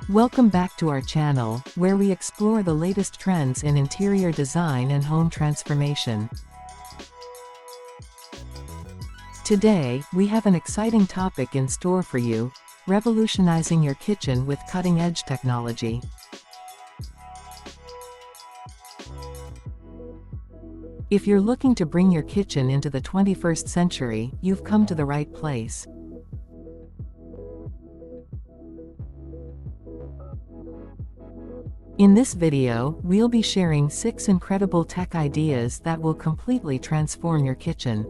Welcome back to our channel, where we explore the latest trends in interior design and home transformation. Today, we have an exciting topic in store for you: revolutionizing your kitchen with cutting-edge technology. If you're looking to bring your kitchen into the 21st century, you've come to the right place. In this video, we'll be sharing 6 incredible tech ideas that will completely transform your kitchen,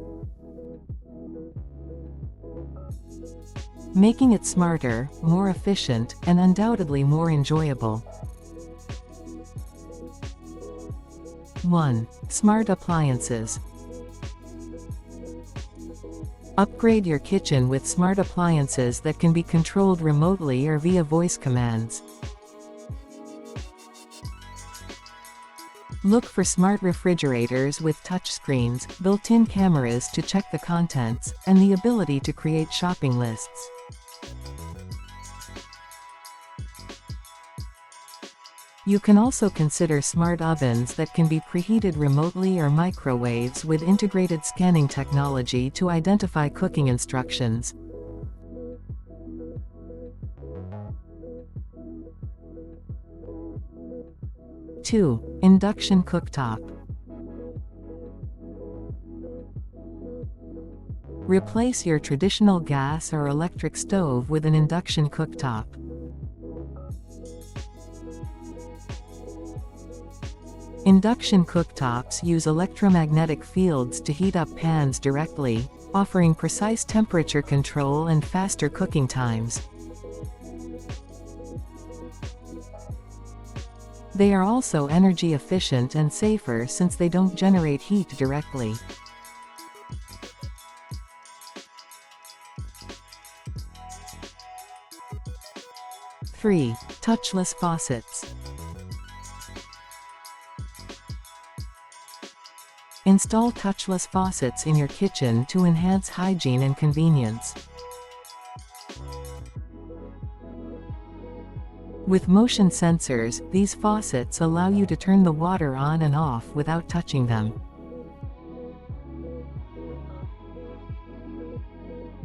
making it smarter, more efficient, and undoubtedly more enjoyable. 1. Smart appliances. Upgrade your kitchen with smart appliances that can be controlled remotely or via voice commands. Look for smart refrigerators with touchscreens, built-in cameras to check the contents, and the ability to create shopping lists. You can also consider smart ovens that can be preheated remotely or microwaves with integrated scanning technology to identify cooking instructions. 2. Induction cooktop. Replace your traditional gas or electric stove with an induction cooktop. Induction cooktops use electromagnetic fields to heat up pans directly, offering precise temperature control and faster cooking times. They are also energy efficient and safer since they don't generate heat directly. Three. Touchless faucets. Install touchless faucets in your kitchen to enhance hygiene and convenience. With motion sensors, these faucets allow you to turn the water on and off without touching them,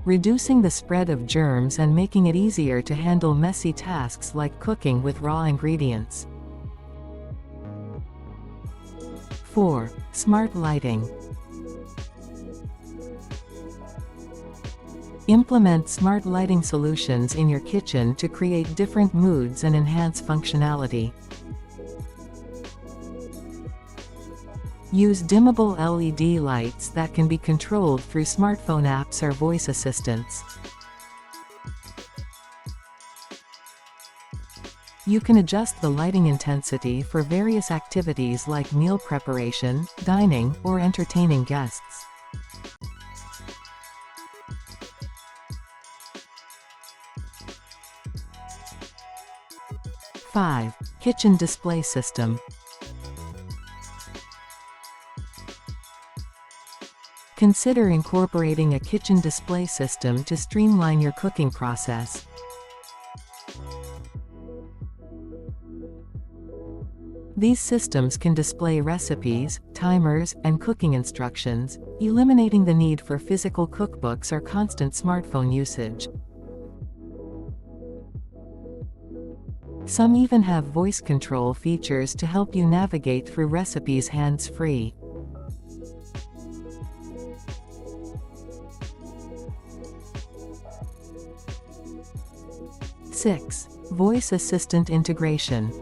reducing the spread of germs and making it easier to handle messy tasks like cooking with raw ingredients. 4. Smart lighting. Implement smart lighting solutions in your kitchen to create different moods and enhance functionality. Use dimmable LED lights that can be controlled through smartphone apps or voice assistants. You can adjust the lighting intensity for various activities like meal preparation, dining, or entertaining guests. 5. Kitchen display system. Consider incorporating a kitchen display system to streamline your cooking process. These systems can display recipes, timers, and cooking instructions, eliminating the need for physical cookbooks or constant smartphone usage. Some even have voice control features to help you navigate through recipes hands-free. 6. Voice assistant integration.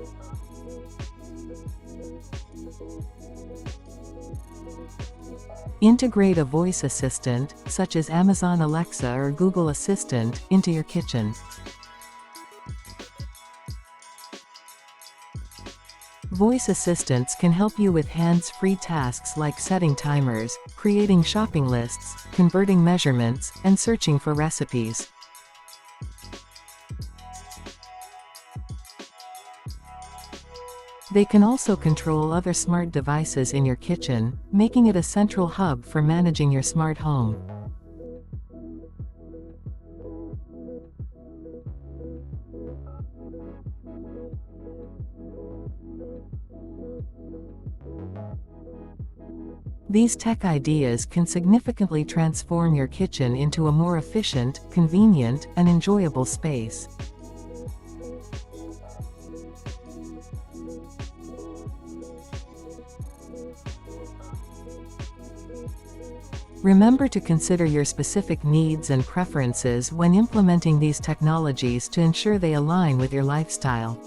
Integrate a voice assistant, such as Amazon Alexa or Google Assistant, into your kitchen. Voice assistants can help you with hands-free tasks like setting timers, creating shopping lists, converting measurements, and searching for recipes. They can also control other smart devices in your kitchen, making it a central hub for managing your smart home. These tech ideas can significantly transform your kitchen into a more efficient, convenient, and enjoyable space. Remember to consider your specific needs and preferences when implementing these technologies to ensure they align with your lifestyle.